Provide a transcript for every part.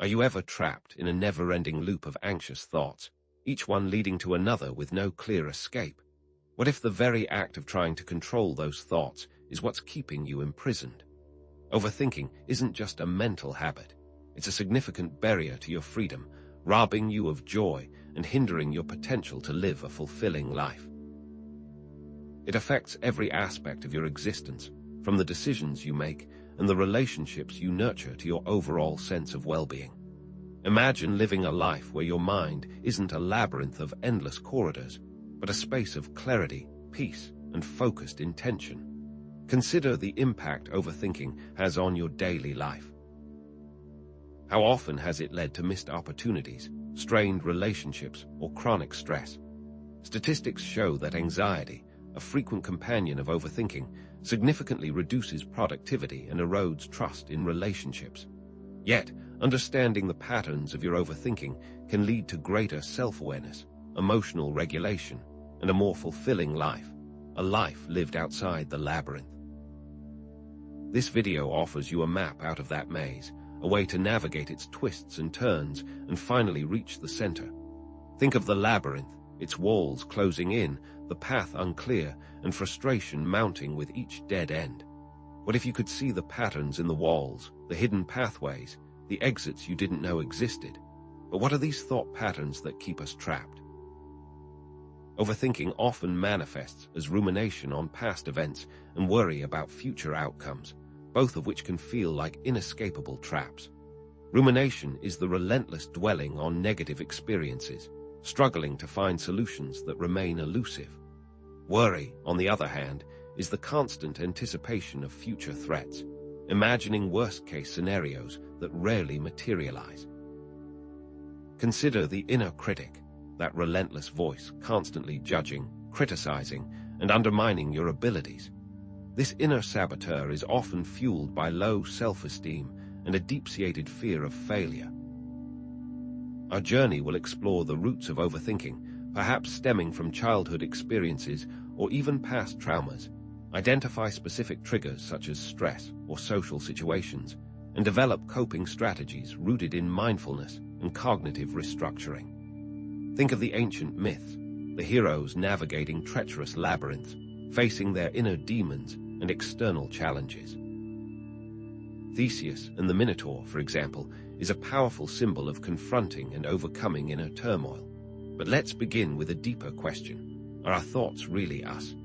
Are you ever trapped in a never-ending loop of anxious thoughts, each one leading to another with no clear escape? What if the very act of trying to control those thoughts is what's keeping you imprisoned? Overthinking isn't just a mental habit. It's a significant barrier to your freedom, robbing you of joy and hindering your potential to live a fulfilling life. It affects every aspect of your existence, from the decisions you make and the relationships you nurture to your overall sense of well-being. Imagine living a life where your mind isn't a labyrinth of endless corridors, but a space of clarity, peace, and focused intention. Consider the impact overthinking has on your daily life. How often has it led to missed opportunities, strained relationships, or chronic stress? Statistics show that anxiety, a frequent companion of overthinking, significantly reduces productivity and erodes trust in relationships. Yet, understanding the patterns of your overthinking can lead to greater self-awareness, emotional regulation, and a more fulfilling life, a life lived outside the labyrinth. This video offers you a map out of that maze, a way to navigate its twists and turns and finally reach the center. Think of the labyrinth, its walls closing in, the path unclear, and frustration mounting with each dead end. What if you could see the patterns in the walls, the hidden pathways, the exits you didn't know existed? But what are these thought patterns that keep us trapped? Overthinking often manifests as rumination on past events and worry about future outcomes, both of which can feel like inescapable traps. Rumination is the relentless dwelling on negative experiences, struggling to find solutions that remain elusive. Worry, on the other hand, is the constant anticipation of future threats, imagining worst-case scenarios that rarely materialize. Consider the inner critic, that relentless voice constantly judging, criticizing, and undermining your abilities. This inner saboteur is often fueled by low self-esteem and a deep-seated fear of failure. Our journey will explore the roots of overthinking, perhaps stemming from childhood experiences or even past traumas, identify specific triggers such as stress or social situations, and develop coping strategies rooted in mindfulness and cognitive restructuring. Think of the ancient myths, the heroes navigating treacherous labyrinths, facing their inner demons and external challenges. Theseus and the Minotaur, for example, is a powerful symbol of confronting and overcoming inner turmoil. But let's begin with a deeper question. Are our thoughts really us?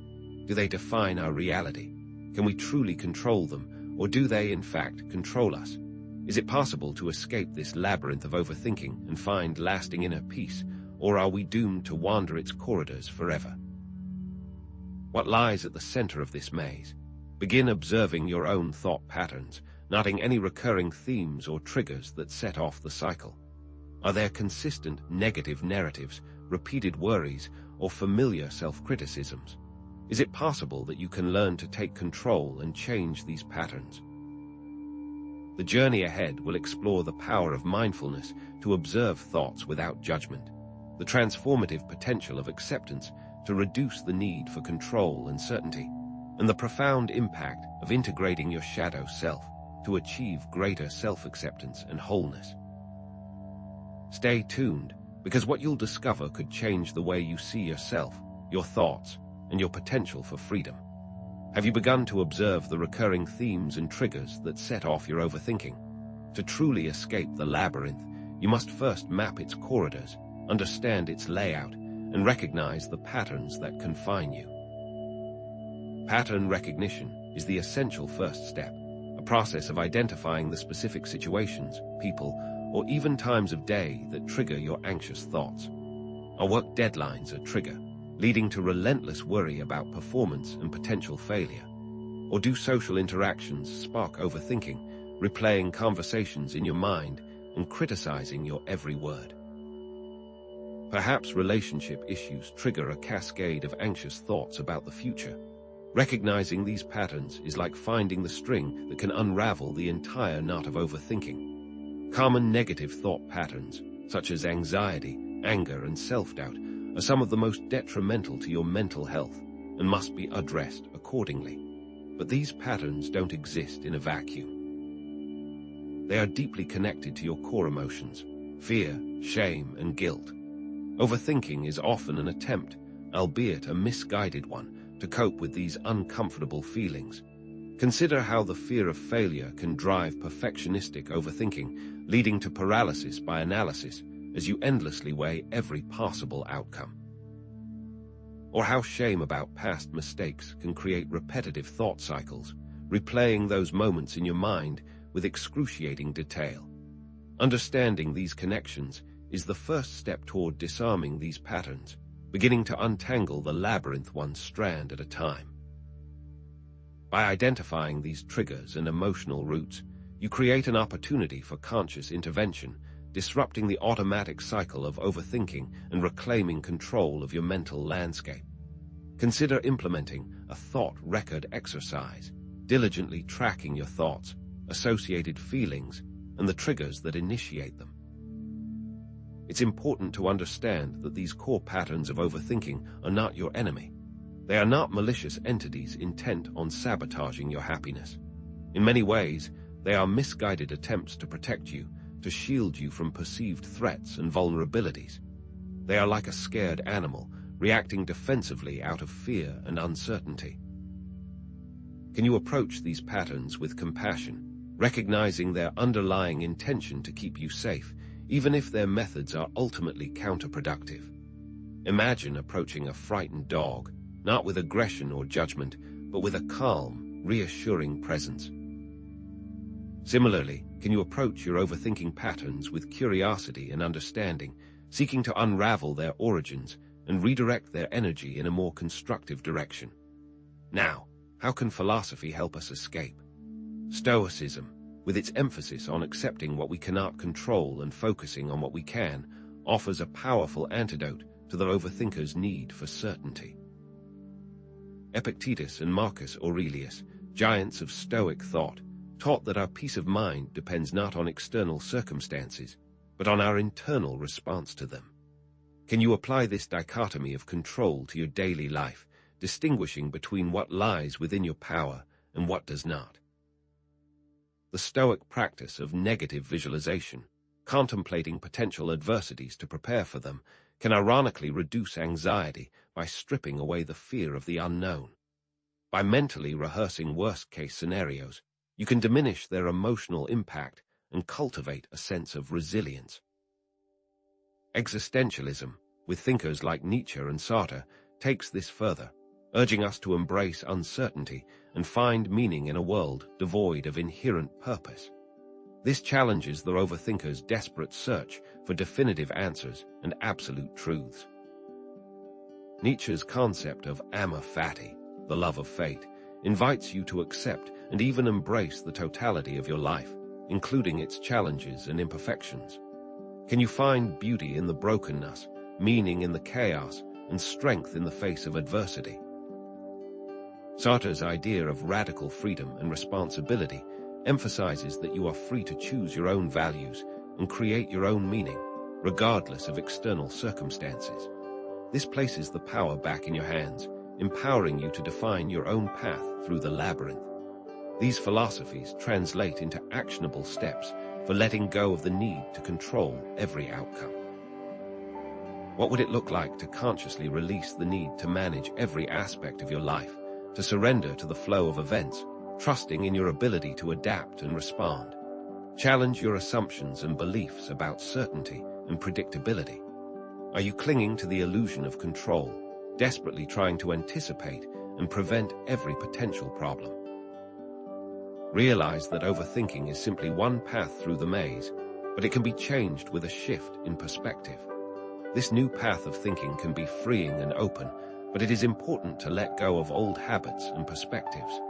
Do they define our reality? Can we truly control them, or do they, in fact, control us? Is it possible to escape this labyrinth of overthinking and find lasting inner peace, or are we doomed to wander its corridors forever? What lies at the center of this maze? Begin observing your own thought patterns, noting any recurring themes or triggers that set off the cycle. Are there consistent negative narratives, repeated worries, or familiar self-criticisms? Is it possible that you can learn to take control and change these patterns? The journey ahead will explore the power of mindfulness to observe thoughts without judgment, the transformative potential of acceptance to reduce the need for control and certainty, and the profound impact of integrating your shadow self to achieve greater self-acceptance and wholeness. Stay tuned, because what you'll discover could change the way you see yourself, your thoughts, and your potential for freedom. Have you begun to observe the recurring themes and triggers that set off your overthinking? To truly escape the labyrinth, you must first map its corridors, understand its layout, and recognize the patterns that confine you. Pattern recognition is the essential first step, a process of identifying the specific situations, people, or even times of day that trigger your anxious thoughts. Our work deadlines a trigger, leading to relentless worry about performance and potential failure. Or do social interactions spark overthinking, replaying conversations in your mind and criticizing your every word? Perhaps relationship issues trigger a cascade of anxious thoughts about the future. Recognizing these patterns is like finding the string that can unravel the entire knot of overthinking. Common negative thought patterns, such as anxiety, anger, and self-doubt, are some of the most detrimental to your mental health and must be addressed accordingly. But these patterns don't exist in a vacuum. They are deeply connected to your core emotions: fear, shame, and guilt. Overthinking is often an attempt, albeit a misguided one, to cope with these uncomfortable feelings. Consider how the fear of failure can drive perfectionistic overthinking, leading to paralysis by analysis as you endlessly weigh every possible outcome. Or how shame about past mistakes can create repetitive thought cycles, replaying those moments in your mind with excruciating detail. Understanding these connections is the first step toward disarming these patterns, beginning to untangle the labyrinth one strand at a time. By identifying these triggers and emotional roots, you create an opportunity for conscious intervention, disrupting the automatic cycle of overthinking and reclaiming control of your mental landscape. Consider implementing a thought record exercise, diligently tracking your thoughts, associated feelings, and the triggers that initiate them. It's important to understand that these core patterns of overthinking are not your enemy. They are not malicious entities intent on sabotaging your happiness. In many ways, they are misguided attempts to protect you, to shield you from perceived threats and vulnerabilities. They are like a scared animal, reacting defensively out of fear and uncertainty. Can you approach these patterns with compassion, recognizing their underlying intention to keep you safe, even if their methods are ultimately counterproductive? Imagine approaching a frightened dog, not with aggression or judgment, but with a calm, reassuring presence. Similarly, can you approach your overthinking patterns with curiosity and understanding, seeking to unravel their origins and redirect their energy in a more constructive direction? Now, how can philosophy help us escape? Stoicism, with its emphasis on accepting what we cannot control and focusing on what we can, offers a powerful antidote to the overthinker's need for certainty. Epictetus and Marcus Aurelius, giants of Stoic thought, taught that our peace of mind depends not on external circumstances, but on our internal response to them. Can you apply this dichotomy of control to your daily life, distinguishing between what lies within your power and what does not? The Stoic practice of negative visualization, contemplating potential adversities to prepare for them, can ironically reduce anxiety by stripping away the fear of the unknown. By mentally rehearsing worst-case scenarios, you can diminish their emotional impact and cultivate a sense of resilience. Existentialism, with thinkers like Nietzsche and Sartre, takes this further, urging us to embrace uncertainty and find meaning in a world devoid of inherent purpose. This challenges the overthinker's desperate search for definitive answers and absolute truths. Nietzsche's concept of amor fati, the love of fate, invites you to accept and even embrace the totality of your life, including its challenges and imperfections. Can you find beauty in the brokenness, meaning in the chaos, and strength in the face of adversity? Sartre's idea of radical freedom and responsibility emphasizes that you are free to choose your own values and create your own meaning, regardless of external circumstances. This places the power back in your hands, empowering you to define your own path through the labyrinth. These philosophies translate into actionable steps for letting go of the need to control every outcome. What would it look like to consciously release the need to manage every aspect of your life, to surrender to the flow of events, trusting in your ability to adapt and respond? Challenge your assumptions and beliefs about certainty and predictability. Are you clinging to the illusion of control, desperately trying to anticipate and prevent every potential problem? Realize that overthinking is simply one path through the maze, but it can be changed with a shift in perspective. This new path of thinking can be freeing and open, but it is important to let go of old habits and perspectives.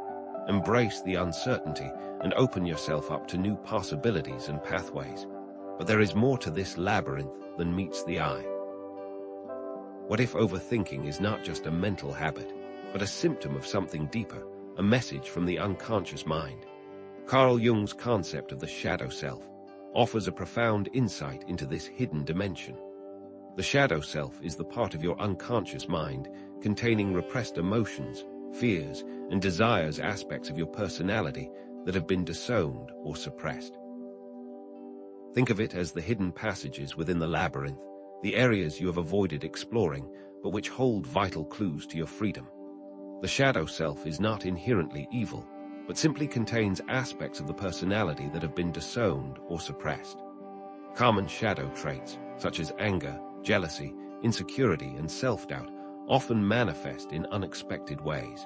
Embrace the uncertainty and open yourself up to new possibilities and pathways. But there is more to this labyrinth than meets the eye. What if overthinking is not just a mental habit, but a symptom of something deeper, a message from the unconscious mind? Carl Jung's concept of the shadow self offers a profound insight into this hidden dimension. The shadow self is the part of your unconscious mind containing repressed emotions, fears, and desires, aspects of your personality that have been disowned or suppressed. Think of it as the hidden passages within the labyrinth, the areas you have avoided exploring, but which hold vital clues to your freedom. The shadow self is not inherently evil, but simply contains aspects of the personality that have been disowned or suppressed. Common shadow traits, such as anger, jealousy, insecurity, and self-doubt, often manifest in unexpected ways.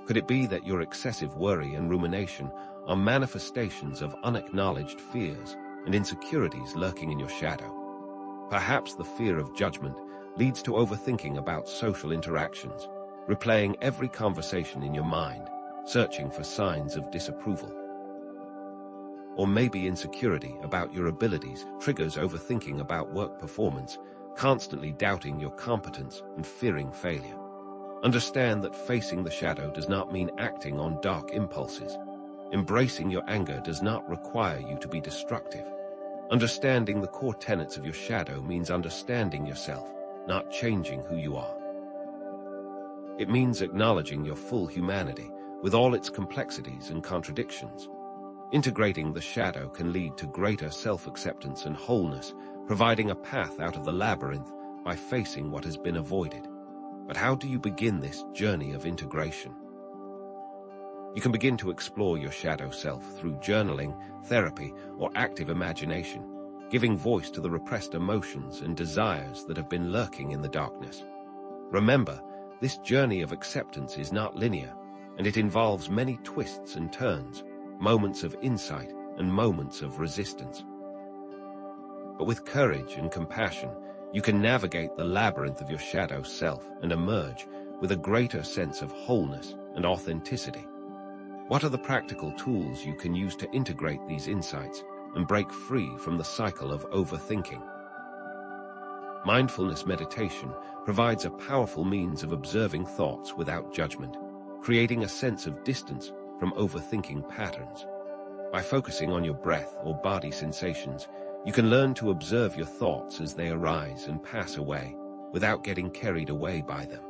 Could it be that your excessive worry and rumination are manifestations of unacknowledged fears and insecurities lurking in your shadow? Perhaps the fear of judgment leads to overthinking about social interactions, replaying every conversation in your mind, searching for signs of disapproval. Or maybe insecurity about your abilities triggers overthinking about work performance, constantly doubting your competence and fearing failure. Understand that facing the shadow does not mean acting on dark impulses. Embracing your anger does not require you to be destructive. Understanding the core tenets of your shadow means understanding yourself, not changing who you are. It means acknowledging your full humanity, with all its complexities and contradictions. Integrating the shadow can lead to greater self-acceptance and wholeness, providing a path out of the labyrinth by facing what has been avoided. But how do you begin this journey of integration? You can begin to explore your shadow self through journaling, therapy, or active imagination, giving voice to the repressed emotions and desires that have been lurking in the darkness. Remember, this journey of acceptance is not linear, and it involves many twists and turns, moments of insight and moments of resistance. But with courage and compassion, you can navigate the labyrinth of your shadow self and emerge with a greater sense of wholeness and authenticity. What are the practical tools you can use to integrate these insights and break free from the cycle of overthinking? Mindfulness meditation provides a powerful means of observing thoughts without judgment, creating a sense of distance from overthinking patterns. By focusing on your breath or body sensations, you can learn to observe your thoughts as they arise and pass away, without getting carried away by them.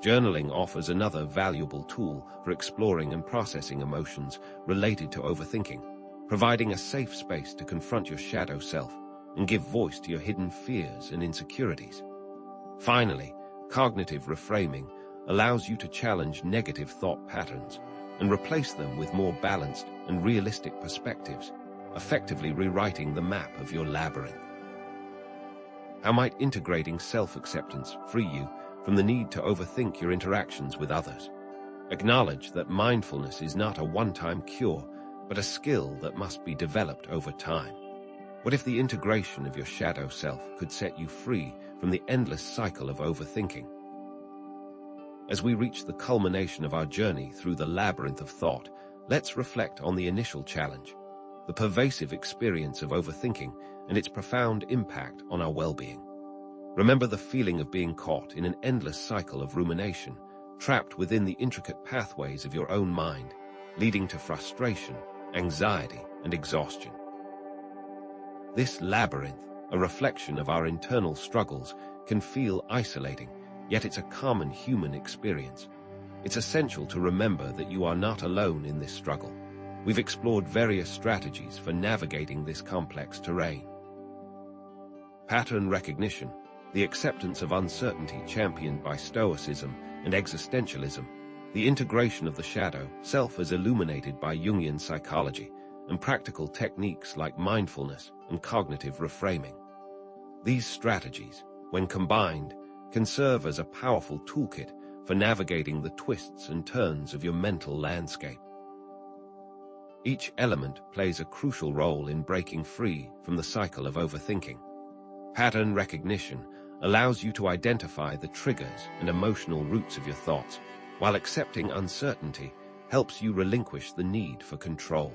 Journaling offers another valuable tool for exploring and processing emotions related to overthinking, providing a safe space to confront your shadow self and give voice to your hidden fears and insecurities. Finally, cognitive reframing allows you to challenge negative thought patterns and replace them with more balanced and realistic perspectives, effectively rewriting the map of your labyrinth. How might integrating self-acceptance free you from the need to overthink your interactions with others? Acknowledge that mindfulness is not a one-time cure, but a skill that must be developed over time. What if the integration of your shadow self could set you free from the endless cycle of overthinking? As we reach the culmination of our journey through the labyrinth of thought, let's reflect on the initial challenge, the pervasive experience of overthinking and its profound impact on our well-being. Remember the feeling of being caught in an endless cycle of rumination, trapped within the intricate pathways of your own mind, leading to frustration, anxiety, and exhaustion. This labyrinth, a reflection of our internal struggles, can feel isolating, yet it's a common human experience. It's essential to remember that you are not alone in this struggle. We've explored various strategies for navigating this complex terrain. Pattern recognition, the acceptance of uncertainty championed by Stoicism and existentialism, the integration of the shadow self as illuminated by Jungian psychology, and practical techniques like mindfulness and cognitive reframing. These strategies, when combined, can serve as a powerful toolkit for navigating the twists and turns of your mental landscape. Each element plays a crucial role in breaking free from the cycle of overthinking. Pattern recognition allows you to identify the triggers and emotional roots of your thoughts, while accepting uncertainty helps you relinquish the need for control.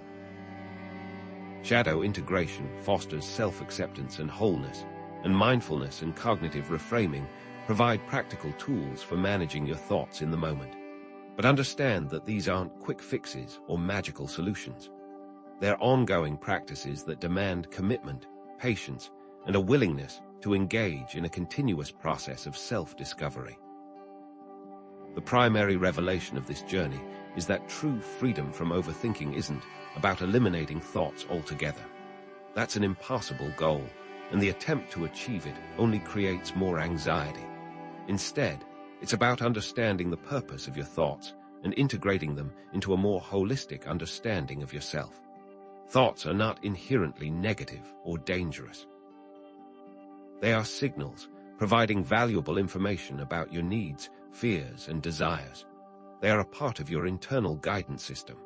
Shadow integration fosters self-acceptance and wholeness, and mindfulness and cognitive reframing provide practical tools for managing your thoughts in the moment. But understand that these aren't quick fixes or magical solutions. They're ongoing practices that demand commitment, patience, and a willingness to engage in a continuous process of self-discovery. The primary revelation of this journey is that true freedom from overthinking isn't about eliminating thoughts altogether. That's an impossible goal, and the attempt to achieve it only creates more anxiety. Instead, it's about understanding the purpose of your thoughts and integrating them into a more holistic understanding of yourself. Thoughts are not inherently negative or dangerous. They are signals, providing valuable information about your needs, fears, and desires. They are a part of your internal guidance system.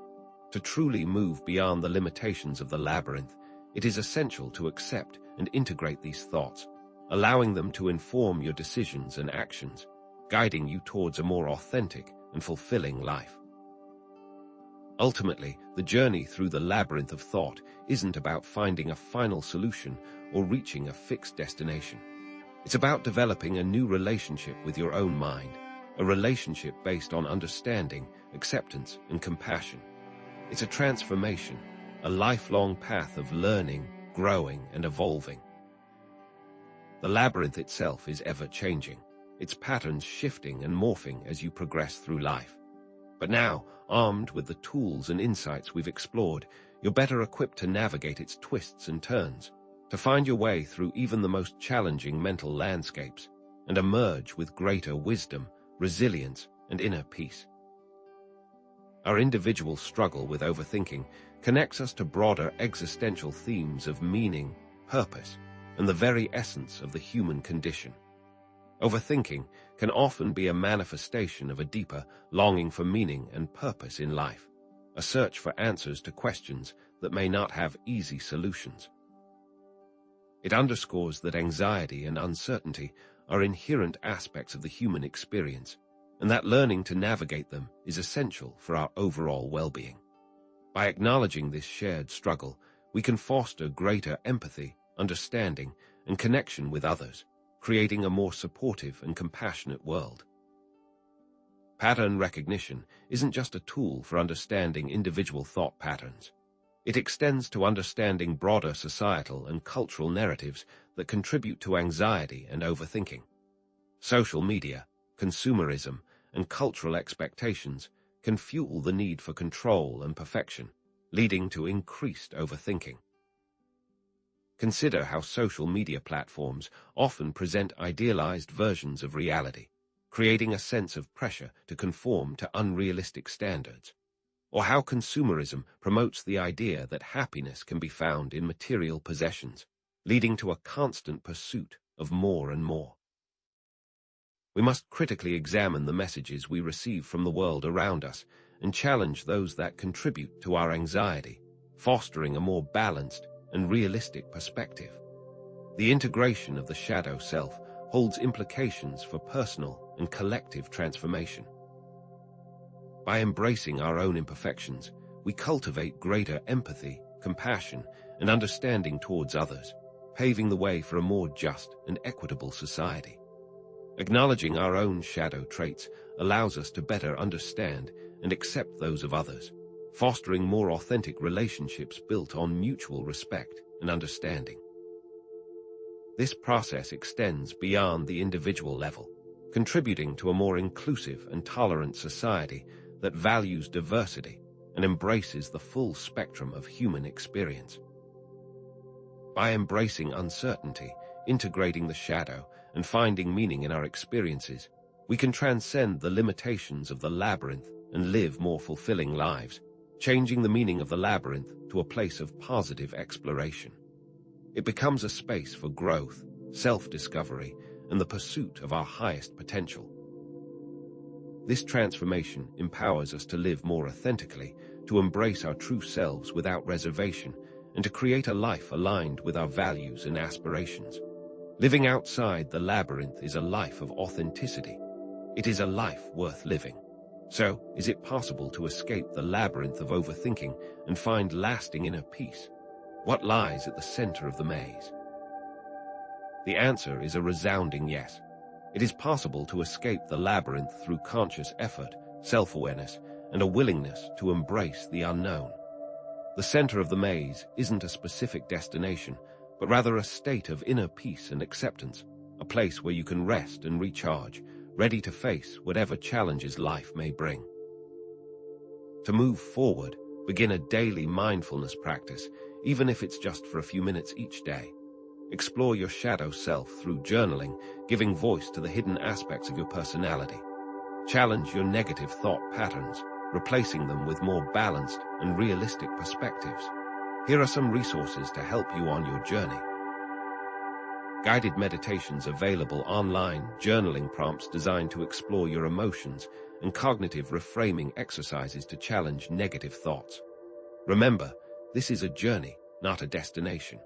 To truly move beyond the limitations of the labyrinth, it is essential to accept and integrate these thoughts, allowing them to inform your decisions and actions, guiding you towards a more authentic and fulfilling life. Ultimately, the journey through the labyrinth of thought isn't about finding a final solution or reaching a fixed destination. It's about developing a new relationship with your own mind, a relationship based on understanding, acceptance, and compassion. It's a transformation, a lifelong path of learning, growing, and evolving. The labyrinth itself is ever-changing, its patterns shifting and morphing as you progress through life. But now, armed with the tools and insights we've explored, you're better equipped to navigate its twists and turns, to find your way through even the most challenging mental landscapes, and emerge with greater wisdom, resilience, and inner peace. Our individual struggle with overthinking connects us to broader existential themes of meaning, purpose, and the very essence of the human condition. Overthinking can often be a manifestation of a deeper longing for meaning and purpose in life, a search for answers to questions that may not have easy solutions. It underscores that anxiety and uncertainty are inherent aspects of the human experience, and that learning to navigate them is essential for our overall well-being. By acknowledging this shared struggle, we can foster greater empathy, understanding, and connection with others, creating a more supportive and compassionate world. Pattern recognition isn't just a tool for understanding individual thought patterns. It extends to understanding broader societal and cultural narratives that contribute to anxiety and overthinking. Social media, consumerism, and cultural expectations can fuel the need for control and perfection, leading to increased overthinking. Consider how social media platforms often present idealized versions of reality, creating a sense of pressure to conform to unrealistic standards, or how consumerism promotes the idea that happiness can be found in material possessions, leading to a constant pursuit of more and more. We must critically examine the messages we receive from the world around us and challenge those that contribute to our anxiety, fostering a more balanced and realistic perspective. The integration of the shadow self holds implications for personal and collective transformation. By embracing our own imperfections, we cultivate greater empathy, compassion, and understanding towards others, paving the way for a more just and equitable society. Acknowledging our own shadow traits allows us to better understand and accept those of others, fostering more authentic relationships built on mutual respect and understanding. This process extends beyond the individual level, contributing to a more inclusive and tolerant society that values diversity and embraces the full spectrum of human experience. By embracing uncertainty, integrating the shadow, and finding meaning in our experiences, we can transcend the limitations of the labyrinth and live more fulfilling lives, changing the meaning of the labyrinth to a place of positive exploration. It becomes a space for growth, self-discovery, and the pursuit of our highest potential. This transformation empowers us to live more authentically, to embrace our true selves without reservation, and to create a life aligned with our values and aspirations. Living outside the labyrinth is a life of authenticity. It is a life worth living. So, is it possible to escape the labyrinth of overthinking and find lasting inner peace? What lies at the center of the maze? The answer is a resounding yes. It is possible to escape the labyrinth through conscious effort, self-awareness, and a willingness to embrace the unknown. The center of the maze isn't a specific destination, but rather a state of inner peace and acceptance, a place where you can rest and recharge, ready to face whatever challenges life may bring. To move forward, begin a daily mindfulness practice, even if it's just for a few minutes each day. Explore your shadow self through journaling, giving voice to the hidden aspects of your personality. Challenge your negative thought patterns, replacing them with more balanced and realistic perspectives. Here are some resources to help you on your journey. Guided meditations available online, journaling prompts designed to explore your emotions, and cognitive reframing exercises to challenge negative thoughts. Remember, this is a journey, not a destination.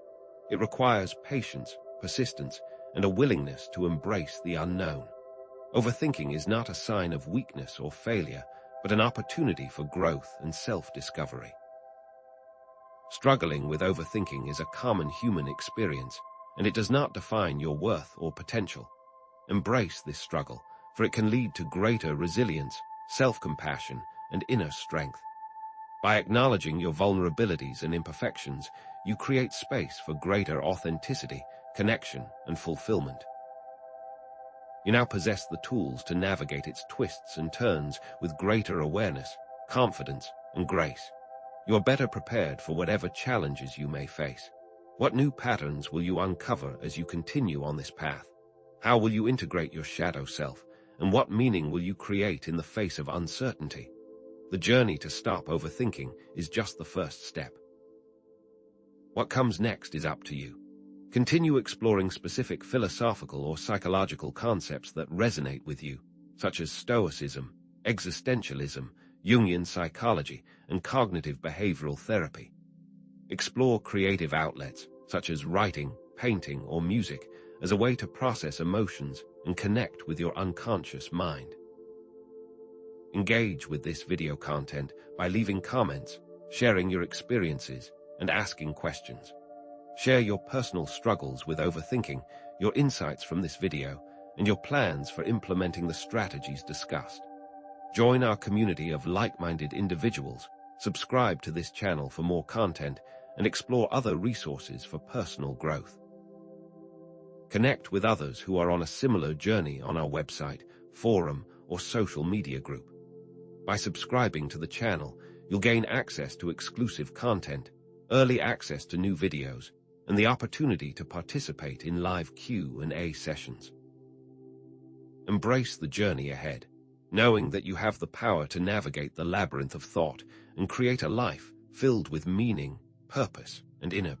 It requires patience, persistence, and a willingness to embrace the unknown. Overthinking is not a sign of weakness or failure, but an opportunity for growth and self-discovery. Struggling with overthinking is a common human experience, and it does not define your worth or potential. Embrace this struggle, for it can lead to greater resilience, self-compassion, and inner strength. By acknowledging your vulnerabilities and imperfections, you create space for greater authenticity, connection, and fulfillment. You now possess the tools to navigate its twists and turns with greater awareness, confidence, and grace. You are better prepared for whatever challenges you may face. What new patterns will you uncover as you continue on this path? How will you integrate your shadow self, and what meaning will you create in the face of uncertainty? The journey to stop overthinking is just the first step. What comes next is up to you. Continue exploring specific philosophical or psychological concepts that resonate with you, such as Stoicism, existentialism, Jungian psychology, and cognitive behavioral therapy. Explore creative outlets, such as writing, painting, or music, as a way to process emotions and connect with your unconscious mind. Engage with this video content by leaving comments, sharing your experiences, and asking questions. Share your personal struggles with overthinking, your insights from this video, and your plans for implementing the strategies discussed. Join our community of like-minded individuals, subscribe to this channel for more content, and explore other resources for personal growth. Connect with others who are on a similar journey on our website, forum, or social media group. By subscribing to the channel, you'll gain access to exclusive content, early access to new videos, and the opportunity to participate in live Q&A sessions. Embrace the journey ahead, knowing that you have the power to navigate the labyrinth of thought and create a life filled with meaning, purpose, and inner